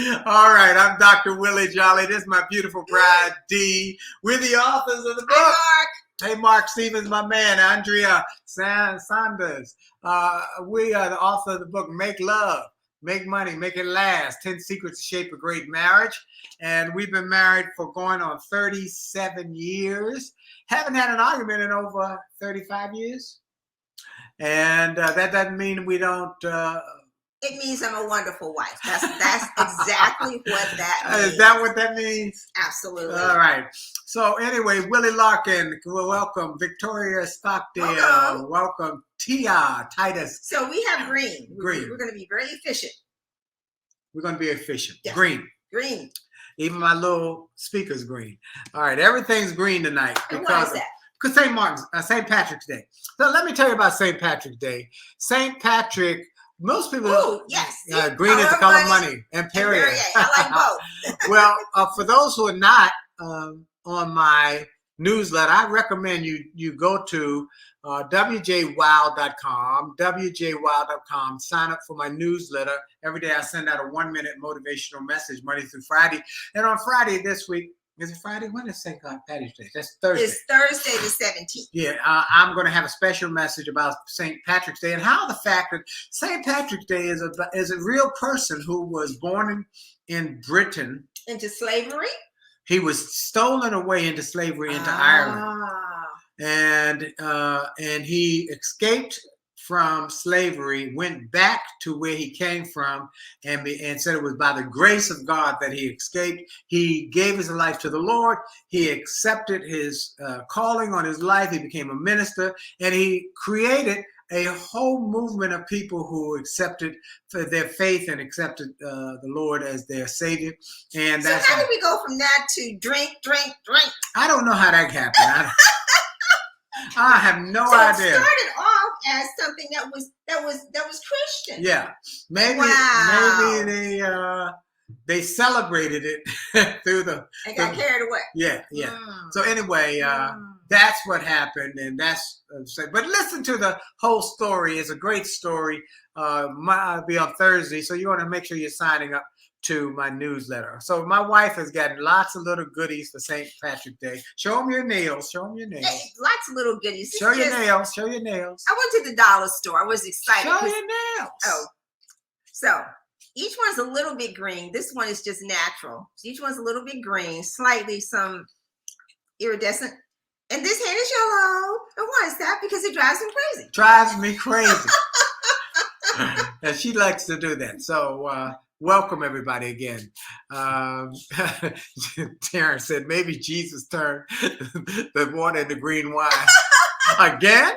All right, I'm Dr. Willie Jolley. This is my beautiful bride, Dee. We're the authors of the book. Hi, Mark. Hey, Mark Stevens, my man, Andrea Sanders. We are the author of the book, Make Love, Make Money, Make It Last, 10 Secrets to Shape a Great Marriage. And we've been married for going on 37 years. Haven't had an argument in over 35 years. And that doesn't mean we don't... It means I'm a wonderful wife. That's exactly what that means. Is that what that means? Absolutely. All right. So anyway, Willie Larkin, welcome. Victoria Stockdale, welcome. Tia Titus. So we have green. Green. We're going to be very efficient. We're going to be efficient. Yes. Green. Green. Even my little speaker's green. All right. Everything's green tonight. And why is that? Because St. Patrick's Day. So let me tell you about St. Patrick's Day. St. Patrick... Most people, green is the color of money. Imperial. I like both. Well, for those who are not on my newsletter, I recommend you go to wjwow.com, sign up for my newsletter. Every day I send out a 1-minute motivational message, Monday through Friday. And on Friday this week, is it Friday? When is St. Patrick's Day? That's Thursday. It's Thursday the 17th. Yeah, I'm going to have a special message about St. Patrick's Day and how the fact that St. Patrick's Day is a real person who was born in Britain. Into slavery? He was stolen away into slavery into Ireland. And he escaped from slavery, went back to where he came from, and said it was by the grace of God that he escaped. He gave his life to the Lord. He accepted his calling on his life. He became a minister, and he created a whole movement of people who accepted their faith and accepted the Lord as their Savior. And so how did we go from that to drink? I don't know how that happened. I have no idea. It started off as something that was Christian. Yeah, maybe they celebrated it through the. And got carried away. Yeah. So anyway, that's what happened, and that's. But listen to the whole story. It's a great story. Might be on Thursday, so you want to make sure you're signing up to my newsletter. So my wife has gotten lots of little goodies for St. Patrick's Day. Show them your nails. Show them your nails. Hey, lots of little goodies. Show your nails. Show your nails. I went to the dollar store. I was excited. Show your nails. Oh, so each one's a little bit green. This one is just natural. So each one's a little bit green, slightly some iridescent. And this hand is yellow. And why is that? Because it drives me crazy. Drives me crazy. And she likes to do that. So, welcome everybody again. Terrence said maybe Jesus turned the water into green wine. Again?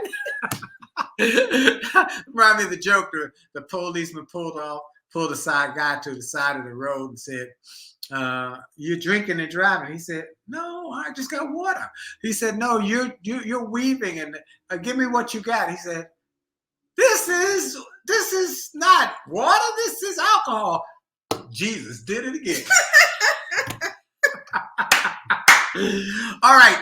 Remind me of the joke the policeman pulled a side guy to the side of the road and said, you're drinking and driving. He said, no, I just got water. He said, no, you're weaving and give me what you got. He said, this is not water, this is alcohol. Jesus did it again. All right.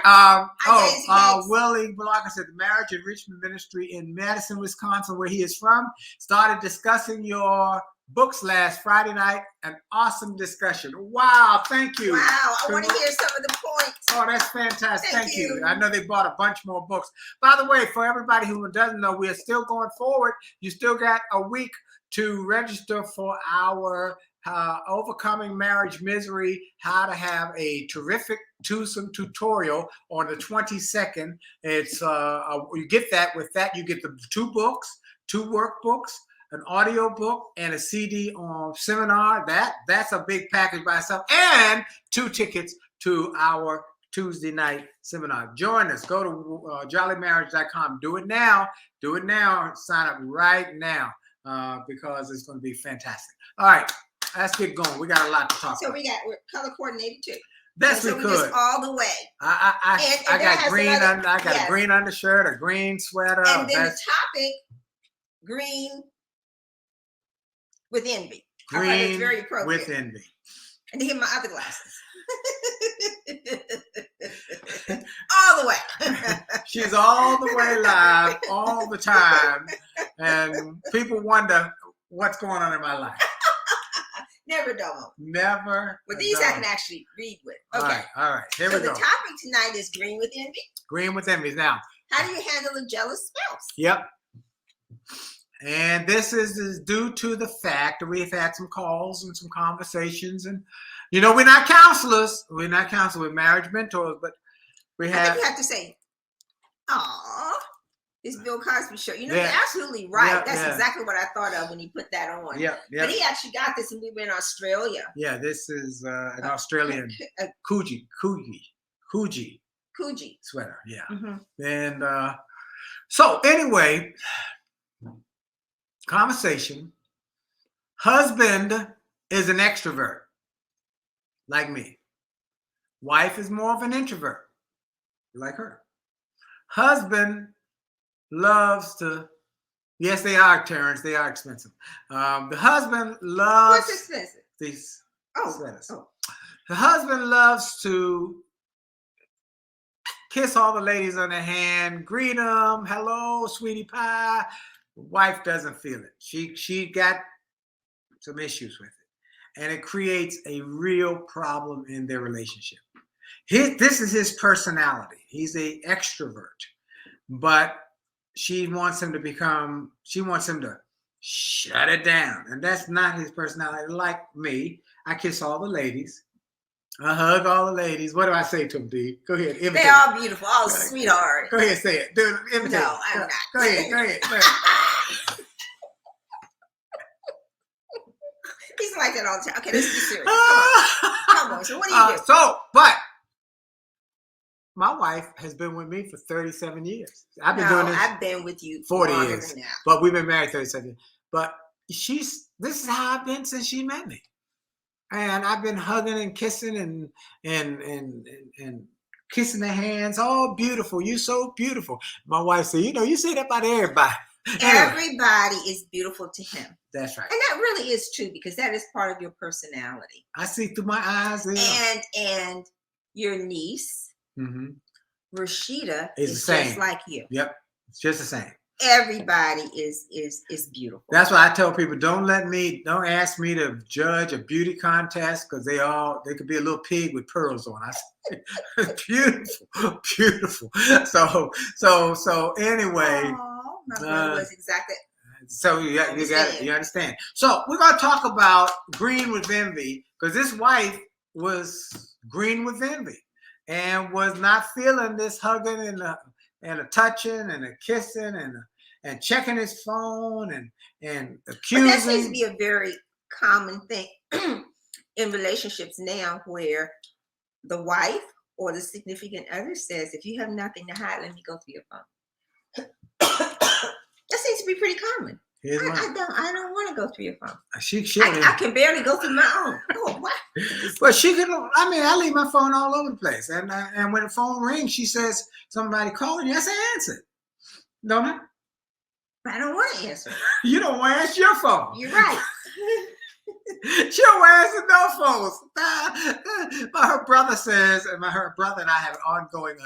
Willie Blocker said the Marriage Enrichment Ministry in Madison, Wisconsin, where he is from, started discussing your books last Friday night. An awesome discussion. Wow. Thank you. Wow. I want to hear some of the points. Oh, that's fantastic. Thank you. I know they bought a bunch more books. By the way, for everybody who doesn't know, we are still going forward. You still got a week to register for our Overcoming Marriage Misery, how to have a terrific twosome tutorial on the 22nd. It's you get that. With that, you get the 2 books, 2 workbooks, an audio book, and a CD on seminar. That's a big package by itself, and 2 tickets to our Tuesday night seminar. Join us. Go to jollymarriage.com. Do it now. Do it now. Sign up right now because it's going to be fantastic. All right. Let's get going. We got a lot to talk about. So we're color coordinated too. Yes, we could. Just all the way. I got green. I got a green undershirt, a green sweater. And then the topic, green with envy. Green it's very appropriate. with envy. And to get my other glasses. All the way. She's all the way live all the time, and people wonder what's going on in my life. Never a dull moment. Never. But these I can actually read with. Okay. All right. Here so we go. the topic tonight is green with envy. Green with envy. Now, how do you handle a jealous spouse? Yep. And this is due to the fact that we've had some calls and some conversations, and we're not counselors. We're marriage mentors, but I think you have to say, "Aw, this Bill Cosby show." You're absolutely right. That's exactly what I thought of when he put that on. Yeah. But he actually got this, and we were in Australia. Yeah, this is an Australian Coogee sweater. Yeah. Mm-hmm. And so anyway, conversation. Husband is an extrovert, like me. Wife is more of an introvert, like her. Husband loves to, yes, they are, Terrence, they are expensive. The husband loves. What's expensive? These sweaters. Oh. The husband loves to kiss all the ladies on the hand, greet them, hello, sweetie pie. Wife doesn't feel it. She got some issues with it, and it creates a real problem in their relationship. This is his personality. He's an extrovert, but she wants him to shut it down, and that's not his personality. Like me, I kiss all the ladies. I hug all the ladies. What do I say to them, Dee? Go ahead. Imitate. They're all beautiful. Oh, sweetheart. Go ahead, say it. Do it. Imitate. No, I'm not. Go ahead. He's like that all the time. Okay, let's be serious. Come on. So what do you do? But my wife has been with me for 37 years. I've been with you 40 years. But we've been married 37 years. But this is how I've been since she met me. And I've been hugging and kissing and kissing the hands. Oh, beautiful. You're so beautiful. My wife said, you say that about everybody. Everybody is beautiful to him. That's right. And that really is true, because that is part of your personality. I see through my eyes. And your niece, Rashida, is just like you. Yep. It's just the same. Everybody is beautiful. That's why I tell people, don't ask me to judge a beauty contest, because they could be a little pig with pearls on. I say, beautiful. So anyway. My brother was exactly. So you understand. So we're gonna talk about green with envy, because this wife was green with envy and was not feeling this hugging and a touching and a kissing and checking his phone and accusing. But that seems to be a very common thing in relationships now, where the wife or the significant other says, "If you have nothing to hide, let me go through your phone." That seems to be pretty common. I don't want to go through your phone. I can barely go through my own. Oh, what? But she can. I leave my phone all over the place, and when the phone rings, she says, "Somebody calling you." I say, "Answer." Don't I? I don't want to answer. You don't want to answer your phone. You're right. She don't want to answer no phones. But her brother says, and her brother and I have an ongoing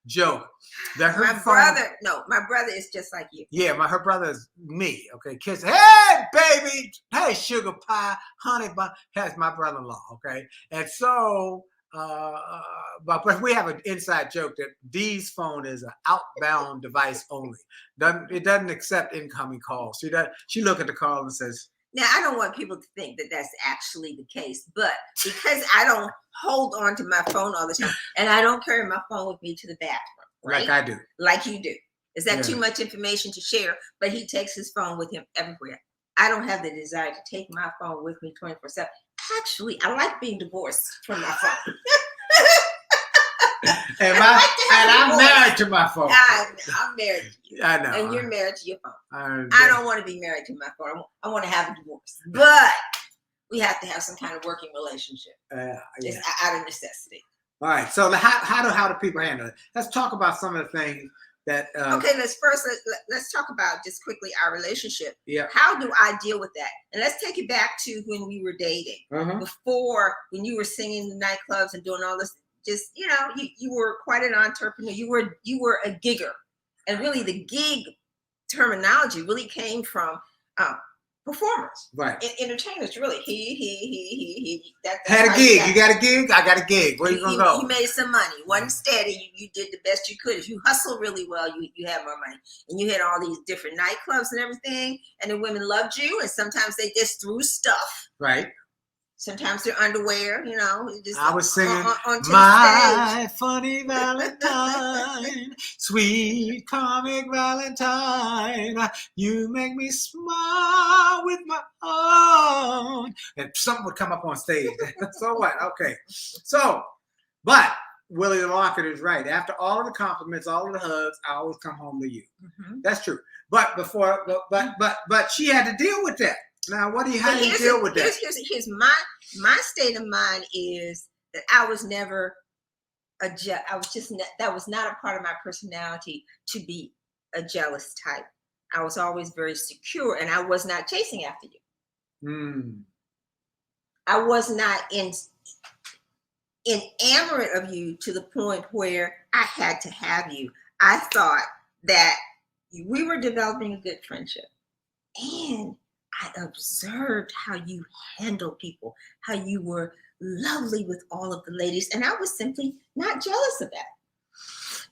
joke that her my brother is just like you. Yeah, her brother is me. Okay, kiss. Hey, baby. Hey, sugar pie, honey bun. That's my brother-in-law. Okay, and so. But we have an inside joke that Dee's phone is an outbound device only. It doesn't accept incoming calls. She look at the call and says. Now, I don't want people to think that that's actually the case, but because I don't hold on to my phone all the time, and I don't carry my phone with me to the bathroom, right? Like I do. Like you do. Is that too much information to share? But he takes his phone with him everywhere. I don't have the desire to take my phone with me 24/7. Actually, I like being divorced from my phone. I'm married to my phone. I'm married to you. I know. And you're married to your phone. I don't want to be married to my phone. I want to have a divorce. But we have to have some kind of working relationship. It's out of necessity. All right. So how do people handle it? Let's talk about some of the things that. Okay. Let's talk about just quickly our relationship. Yeah. How do I deal with that? And let's take it back to when we were dating. Before, when you were singing in the nightclubs and doing all this. Just, you were quite an entrepreneur. You were a gigger. And really the gig terminology really came from performers, Right. Entertainers, really. He. That's Had a how gig. You got a gig? I got a gig. Where you gonna go? You made some money. Wasn't steady. You did the best you could. If you hustle really well, you had more money. And you had all these different nightclubs and everything. And the women loved you. And sometimes they just threw stuff. Right. Sometimes their underwear, just I was singing onto My Funny Valentine, Sweet Comic Valentine, you make me smile with my own. And something would come up on stage. So what? Okay. So, but Willie the Marketer is right. After all of the compliments, all of the hugs, I always come home to you. Mm-hmm. That's true. But she had to deal with that. Now, how do you deal with that? Here's my state of mind is that I was never that was not a part of my personality to be a jealous type. I was always very secure, and I was not chasing after you. I was not enamored of you to the point where I had to have you. I thought that we were developing a good friendship, and I observed how you handle people, how you were lovely with all of the ladies, and I was simply not jealous of that.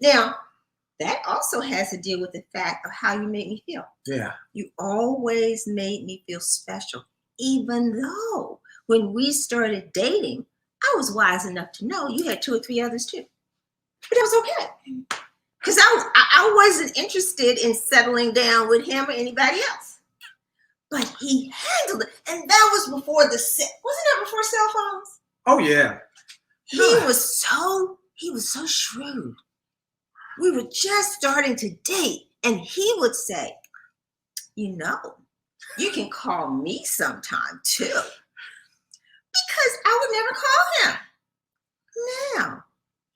Now, that also has to deal with the fact of how you made me feel. Yeah. You always made me feel special, even though when we started dating, I was wise enough to know you had 2 or 3 others too. But that was okay. Because I wasn't interested in settling down with him or anybody else. But he handled it. And that was before wasn't that before cell phones? Oh, yeah. He was so shrewd. We were just starting to date. And he would say, you can call me sometime too. Because I would never call him. Now,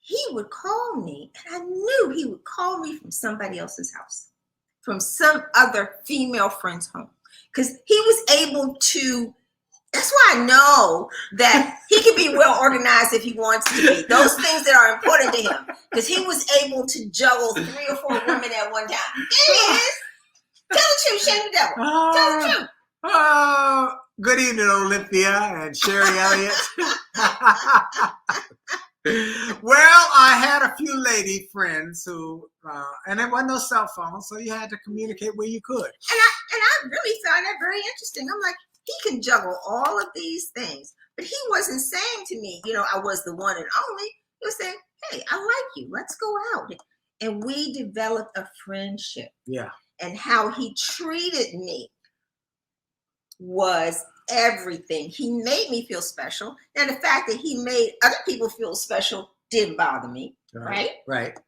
he would call me, and I knew he would call me from somebody else's house, from some other female friend's home. Because he was able to, that's why I know that he can be well organized if he wants to be. Those things that are important to him. Because he was able to juggle 3 or 4 women at one time. There he is. Tell the truth, shame the devil. Tell the truth. Good evening, Olympia and Sherry Elliott. Well, I had a few lady friends who, and there wasn't no cell phone, so you had to communicate where you could. And I really found that very interesting. I'm like, he can juggle all of these things, but he wasn't saying to me, I was the one and only. He was saying, hey, I like you. Let's go out. And we developed a friendship. Yeah. And how he treated me was everything. He made me feel special. And the fact that he made other people feel special didn't bother me, right? Right.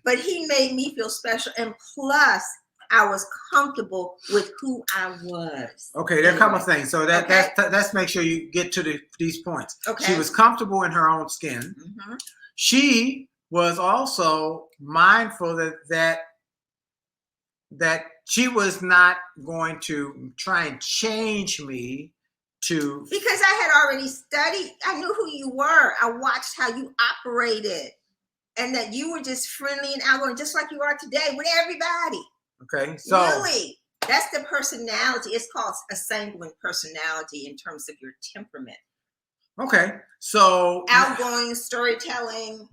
But he made me feel special. And plus, I was comfortable with who I was. Okay, there are a couple of things. So let's make sure you get to these points. Okay. She was comfortable in her own skin. Mm-hmm. She was also mindful that she was not going to try and change me to... Because I had already studied. I knew who you were. I watched how you operated. And that you were just friendly and outgoing, just like you are today with everybody. Okay, so... Really, that's the personality. It's called a sanguine personality in terms of your temperament. Okay, so... Outgoing, storytelling,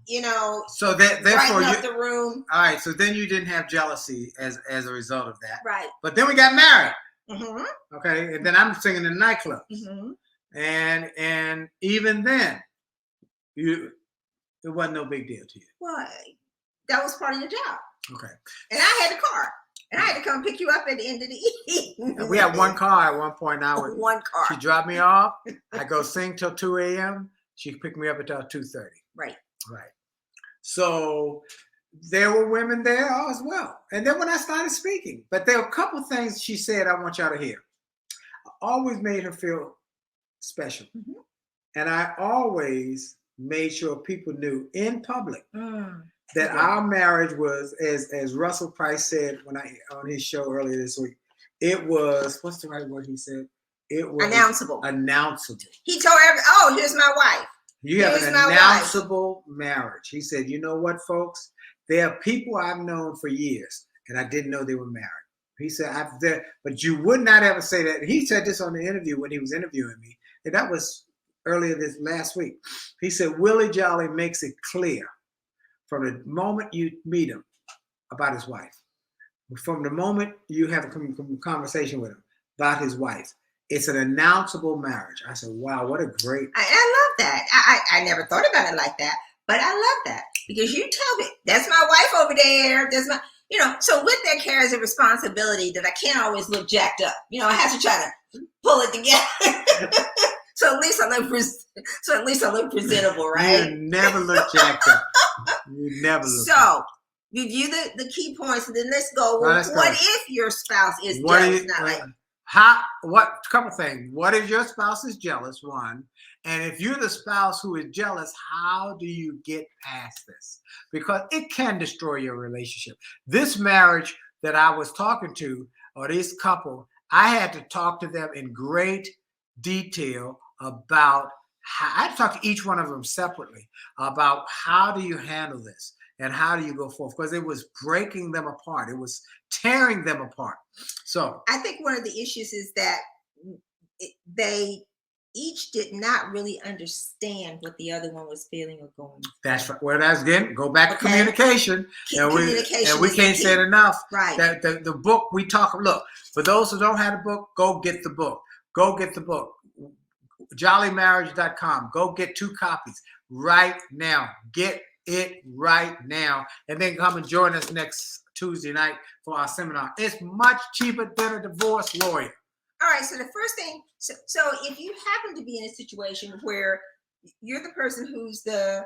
so therefore up the room. All right, so then you didn't have jealousy as a result of that. Right. But then we got married. Mm-hmm. Okay, and then I'm singing in nightclubs. Mm-hmm. And even then, it wasn't no big deal to you. Why? That was part of your job. Okay. And I had a car. And I had to come pick you up at the end of the evening. We had one car at one point. One car. She dropped me off. I go sing till 2 a.m. She picked me up until 2:30. Right. So there were women there as well. And then when I started speaking, but there were a couple things she said I want y'all to hear. I always made her feel special. Mm-hmm. And I always made sure people knew in public that our marriage was, as Russell Price said on his show earlier this week, it was, what's the right word he said? It was announceable. He told here's my wife. You have an announceable marriage. He said, you know what, folks? There are people I've known for years, and I didn't know they were married. He said, but you would not ever say that. He said this on the interview when he was interviewing me. And that was earlier this last week. He said, Willie Jolley makes it clear from the moment you meet him about his wife, from the moment you have a conversation with him about his wife. It's an announceable marriage. I said, wow, what a great. I love that. I never thought about it like that, but I love that because you tell me that's my wife over there. That's my, so with that carries a responsibility that I can't always look jacked up. I have to try to pull it together. So at least I look presentable, right? You never look jacked up. You never look. So review the key points, and then let's go. What if your spouse is jealous? Couple things. What if your spouse is jealous? One. And if you're the spouse who is jealous, how do you get past this? Because it can destroy your relationship. This marriage that I was talking to, or this couple, I had to talk to them in great detail about how, I had to talk to each one of them separately about how do you handle this and how do you go forth? Because it was breaking them apart. It was tearing them apart. So I think one of the issues is that they each did not really understand what the other one was feeling or going through. That's right. Well, that's again, go back to communication. And we can't say it enough. Right. That the book we talk, look, for those who don't have the book, go get the book. Go get the book. JolleyMarriage.com. Go get 2 copies right now. Get it right now. And then come and join us next Tuesday night for our seminar. It's much cheaper than a divorce lawyer. All right. So the first thing, so if you happen to be in a situation where you're the person who's the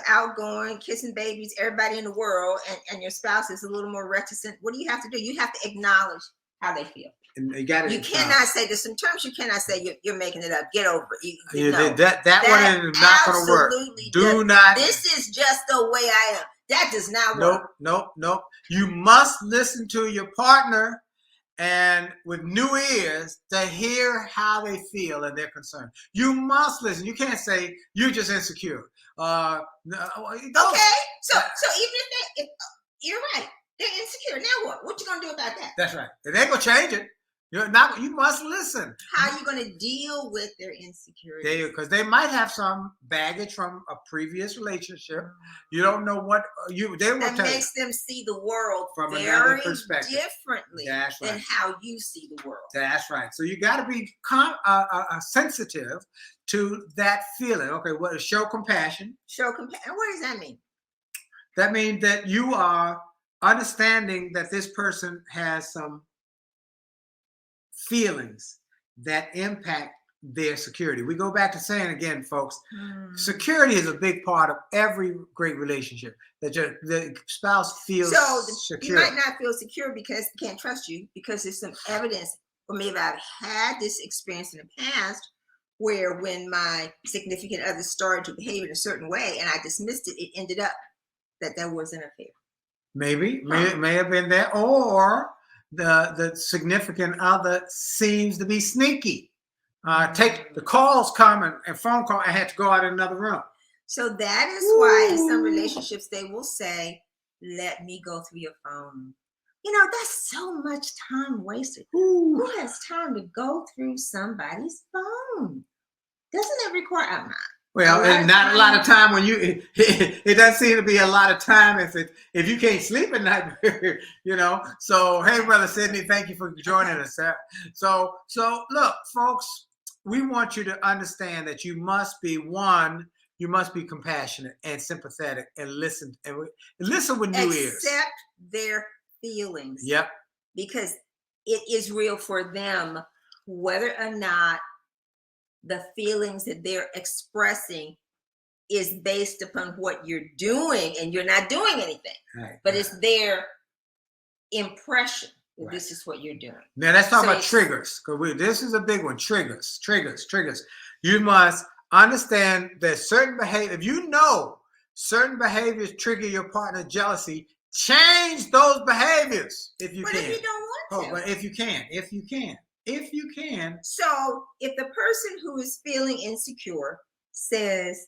outgoing, kissing babies, everybody in the world, and your spouse is a little more reticent, what do you have to do? You have to acknowledge how they feel. And you cannot say this in terms. You cannot say you're making it up. Get over it. That one is not going to work. Do not. This is just the way I am. That does not work. Nope. You must listen to your partner and with new ears to hear how they feel and their concern. You must listen. You can't say you're just insecure. Okay. So even if you're right, they're insecure. Now what? What you gonna do about that? That's right. They ain't gonna change it. You must listen. How are you going to deal with their insecurity? Because they might have some baggage from a previous relationship. You don't know what that makes them see the world from very another perspective differently than how you see the world. That's right. So you got to be sensitive to that feeling. Okay, show compassion. Show compassion. What does that mean? That means that you are understanding that this person has some feelings that impact their security. We go back to saying again, folks, security is a big part of every great relationship. That the spouse feels secure. You might not feel secure because they can't trust you, because there's some evidence, or maybe I've had this experience in the past where when my significant other started to behave in a certain way and I dismissed it, it ended up that there was an affair. Maybe, may have been there, or the significant other seems to be sneaky. Take the calls come and phone call. I had to go out in another room. So that is why in some relationships they will say, "Let me go through your phone." That's so much time wasted. Who has time to go through somebody's phone? Doesn't it require? Well, and not a lot of time when it doesn't seem to be a lot of time if you can't sleep at night, So, hey, Brother Sidney, thank you for joining us. So look, folks, we want you to understand that you must be compassionate and sympathetic and listen with new ears. Accept their feelings. Yep. Because it is real for them, whether or not the feelings that they're expressing is based upon what you're doing, and you're not doing anything, but it's their impression that this is what you're doing. Now let's talk about triggers, because this is a big one. Triggers. You must understand that certain behavior, if you know certain behaviors trigger your partner's jealousy, change those behaviors if you can. But if you don't want to. But if you can. So if the person who is feeling insecure says,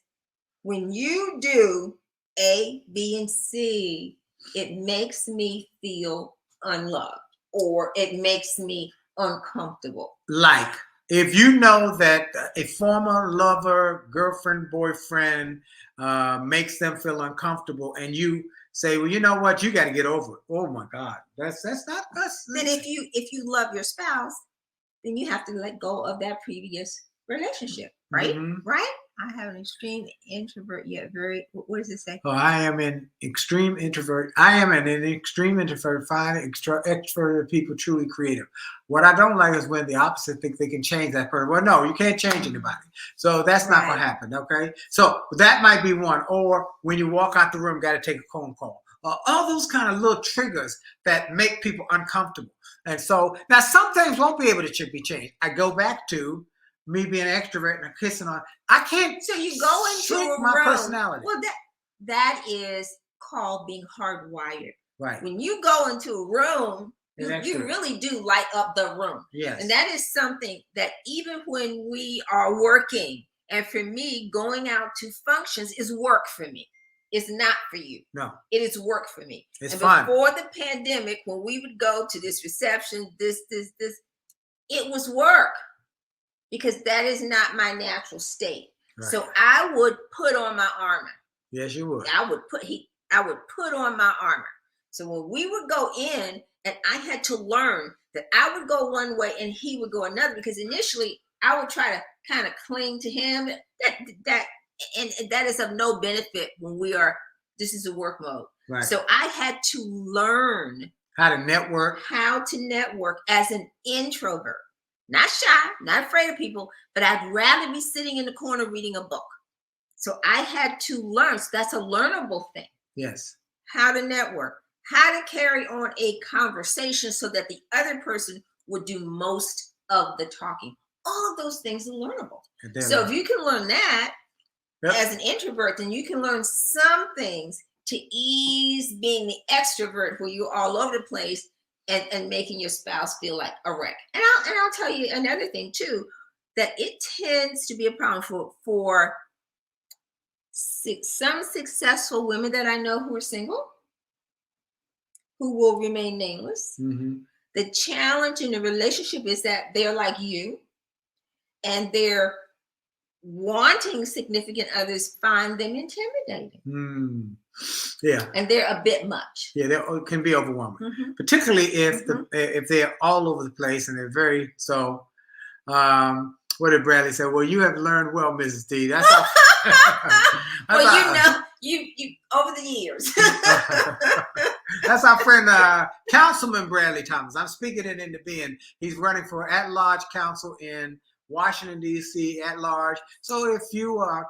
when you do A, B, and C, it makes me feel unloved. or it makes me uncomfortable. Like, if you know that a former lover, girlfriend, boyfriend makes them feel uncomfortable, and you say, well, you know what, you got to get over it. Oh my God, that's not us. Then if you love your spouse, then you have to let go of that previous relationship, right? Mm-hmm. Right? I have an extreme introvert, yet very. What does it say? Oh, I am an extreme introvert. I am an extreme introvert. Find extroverted people truly creative. What I don't like is when the opposite think they can change that person. Well, no, you can't change anybody. So that's not going to happen. Okay. So that might be one. Or when you walk out the room, got to take a phone call. All those kind of little triggers that make people uncomfortable. And so now some things won't be able to be changed. I go back to me being an extrovert and kissing on. I can't. So you go into my personality. Well, that is called being hardwired. Right. When you go into a room, you really do light up the room. Yes. And that is something that even when we are working, and for me, going out to functions is work for me. It's not for you. No. It is work for me. It's fun. Before the pandemic, when we would go to this reception, this, it was work. Because that is not my natural state. Right. So I would put on my armor. Yes, you would. I would put on my armor. So when we would go in, and I had to learn that I would go one way and he would go another, because initially I would try to kind of cling to him. And that is of no benefit when this is a work mode. Right. So I had to learn how to network as an introvert. Not shy, not afraid of people, but I'd rather be sitting in the corner reading a book. So I had to learn. So that's a learnable thing. Yes. How to network, how to carry on a conversation so that the other person would do most of the talking. All of those things are learnable. So if you can learn that as an introvert, then you can learn some things to ease being the extrovert where you're all over the place. And making your spouse feel like a wreck. And I'll tell you another thing too, that it tends to be a problem for some successful women that I know who are single, who will remain nameless. Mm-hmm. The challenge in the relationship is that they're like you, and they're wanting significant others find them intimidating. Mm. Yeah, and they're a bit much. Yeah, they can be overwhelming, mm-hmm. particularly if if they're all over the place and they're very so. What did Bradley say? Well, you have learned well, Mrs. D. That's well, you over the years. That's our friend, Councilman Bradley Thomas. I'm speaking it into being. He's running for at-large council in Washington, D.C. at large. So if you are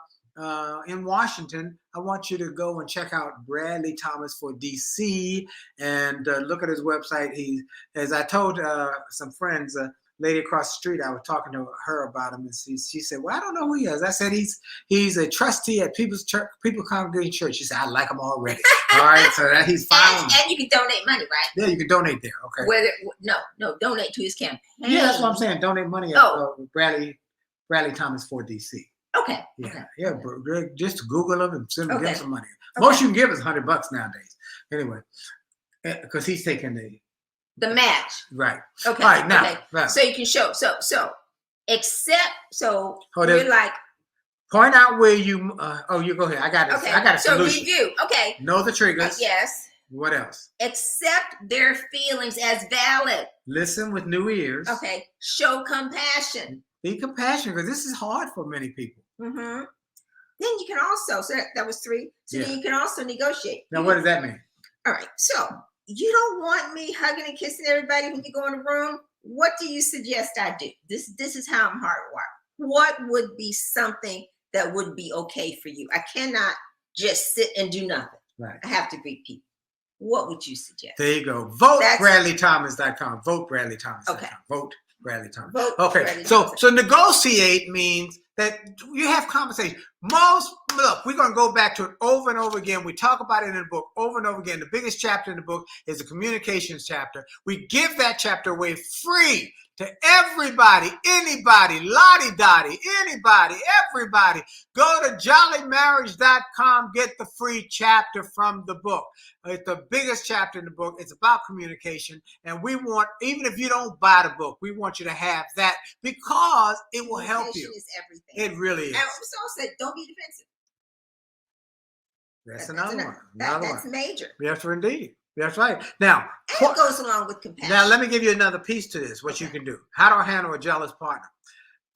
in Washington, I want you to go and check out Bradley Thomas for DC and look at his website. As I told some friends, a lady across the street, I was talking to her about him, and she said, well, I don't know who he is. I said, he's a trustee at People Congregation Church. She said, I like him already. All right, so that he's fine. And you can donate money, right? Yeah, you can donate there. Okay. No, donate to his campaign. Yeah, that's what I'm saying. Donate money at Bradley Thomas for DC. Okay. Yeah, yeah. Just Google him and send him some money. Most you can give is $100 nowadays. Anyway, because he's taking the match. Right. Okay. All right. Now, right. So you can show. We're like. Point out where you. You go ahead. I got it. Okay. I got a solution. So review. Okay. Know the triggers. Yes. What else? Accept their feelings as valid. Listen with new ears. Okay. Show compassion. Be compassionate, because this is hard for many people. Mm-hmm. Then you can also, so that was 3. So then you can also negotiate. Now, what does that mean? All right. So you don't want me hugging and kissing everybody when you go in the room. What do you suggest I do? This is how I'm hardwired. What would be something that would be okay for you? I cannot just sit and do nothing. Right. I have to greet people. What would you suggest? There you go. Vote BradleyThomas.com. Vote BradleyThomas.com. Okay. Vote Bradley Thomas. Okay. Bradley Thomas. So negotiate means that you have conversation. Look, we're going to go back to it over and over again. We talk about it in the book over and over again. The biggest chapter in the book is the communications chapter. We give that chapter away free to everybody, anybody, Lottie Dottie, anybody, everybody. Go to jollymarriage.com, get the free chapter from the book. It's the biggest chapter in the book. It's about communication. And we want, even if you don't buy the book, we want you to have that because it will help you. Is everything. It really is. And so said, don't be defensive. That's another one. That's major. Yes, indeed. That's right. Now, and it goes along with compassion. Now, let me give you another piece to this, what you can do. How to handle a jealous partner.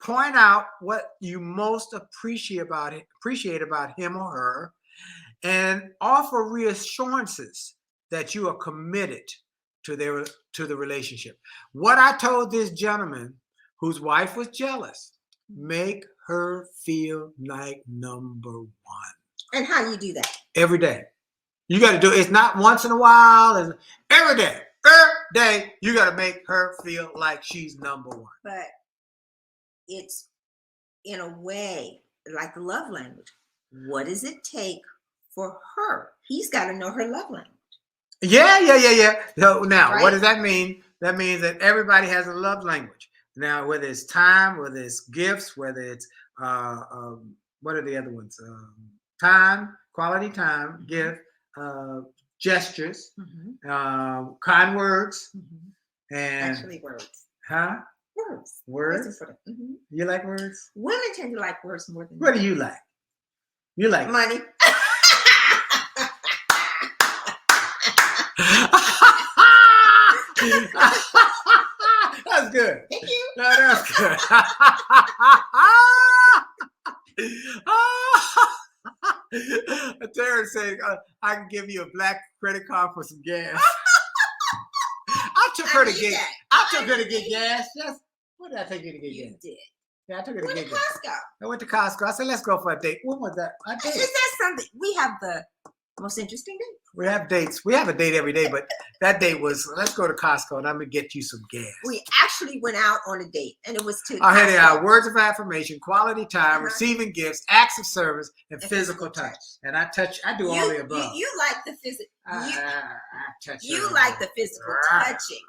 Point out what you most appreciate about him or her, and offer reassurances that you are committed to the relationship. What I told this gentleman whose wife was jealous, make her feel like number one. And how do you do that? Every day. You got to do it. It's not once in a while. And every day. Every day, you got to make her feel like she's number one. But it's in a way like the love language. What does it take for her? He's got to know her love language. Yeah. So now, right? What does that mean? That means that everybody has a love language. Now, whether it's time, whether it's gifts, whether it's what are the other ones? Time, quality time, gift, gestures, kind words, and actually words. Huh? Words. Words. You like words? Women tend to like words more than What do you like? You like money. That's good. Thank you. No, that's good. Terrence said, I can give you a black credit card for some gas. I took her to get gas. Yes. What did I take you to get gas? You did. Yeah, I took her to get gas. Costco. I went to Costco. I said, let's go for a date. When was that? Is that something? We have the most interesting date. We have dates. We have a date every day, but that date was, let's go to Costco and I'm going to get you some gas. We actually went out on a date and it was to Costco. Here they are. Words of affirmation, quality time, receiving gifts, acts of service, and physical touch. And I do all the above. You like the physical. You her like the physical touching.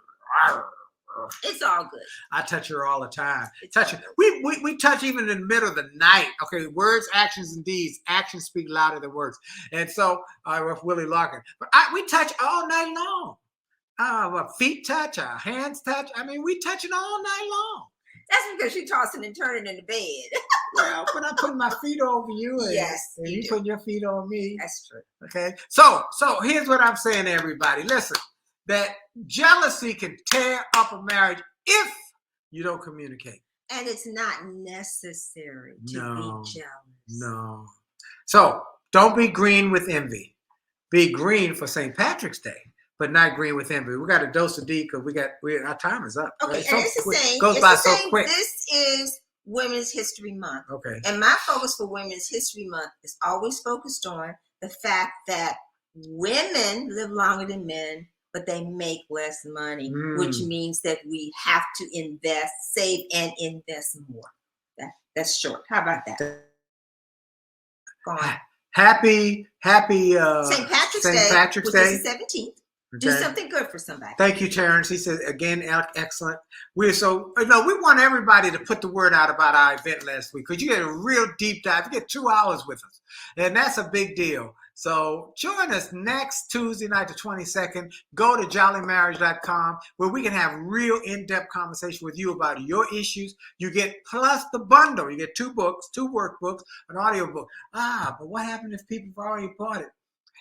It's all good. I touch her all the time. Touch her. We touch even in the middle of the night. Okay, words, actions, and deeds. Actions speak louder than words. And so with Willie Larkin, but we touch all night long. Our feet touch, our hands touch. I mean, we touching all night long. That's because you're tossing and turning in the bed. Well, but I'm putting my feet over you, and, and you putting your feet on me. That's true. Okay, so here's what I'm saying to everybody. Listen. That jealousy can tear up a marriage if you don't communicate. And it's not necessary to be jealous. No. So don't be green with envy. Be green for St. Patrick's Day, but not green with envy. We got a dose of D because our time is up. Okay, right? and it's the same. Goes by so quick. This is Women's History Month. Okay. And my focus for Women's History Month is always focused on the fact that women live longer than men, but they make less money, which means that we have to save and invest more. That's short. How about that? Go on. Happy St. Patrick's Day, which is the 17th. Okay. Do something good for somebody. Thank you, Terrence. He said, again, excellent. We want everybody to put the word out about our event last week because you get a real deep dive. You get 2 hours with us, and that's a big deal. So join us next Tuesday night, the 22nd. Go to jollymarriage.com where we can have real in-depth conversation with you about your issues. You get plus the bundle. You get 2 books, 2 workbooks, an audio book. But what happened if people have already bought it?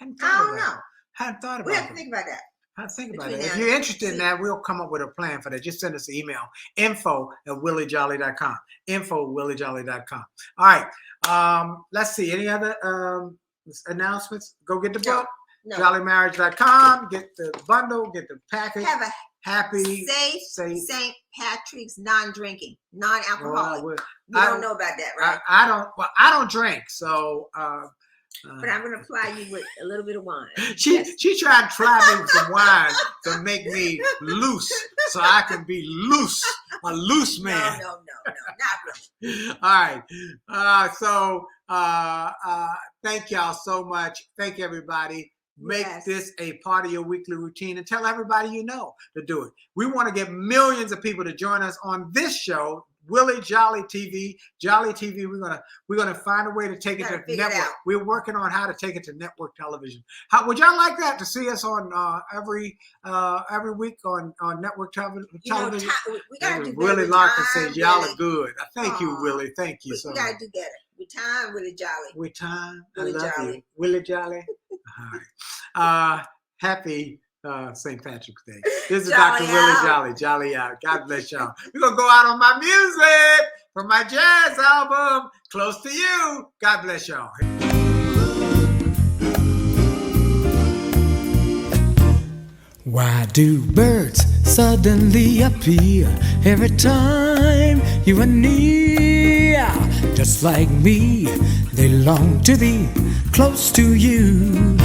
I don't know. Hadn't thought about it. We have to think about that. If you're interested in that, we'll come up with a plan for that. Just send us an email, info@williejolly.com, info@williejolly.com. All right. Let's see. Any other announcements? Go get the book. No. jollymarriage.com. Get the bundle. Get the package. Have a happy, safe St. Patrick's non-drinking, non-alcoholic. We don't know about that, right? I don't drink, so. But I'm going to ply you with a little bit of wine. She tried to try me with some wine to make me loose, so I can be loose, a loose man. No, not really. All right. Thank y'all so much. Thank you, everybody. Make Yes. this a part of your weekly routine and tell everybody you know to do it. We want to get millions of people to join us on this show, Willie Jolley TV. Jolley TV. We're gonna find a way to take it Gotta to figure it network. out. We're working on how to take it to network television. How would y'all like that to see us on every week on network television? You know, we gotta do better Willie with Larkin time, says y'all Willie. are good. Thank you, Aw. Willie. Thank you so We much. gotta do better. With time, Willie Jolley. With time, Willie I love Jolley. you, Willie Jolley. All right. Happy St. Patrick's Day. This is Jolley Dr. Willie out. Jolley. Jolley out. God bless y'all. We're gonna go out on my music from my jazz album, Close to You. God bless y'all. Why do birds suddenly appear every time you are near? Just like me, they long to be close to you.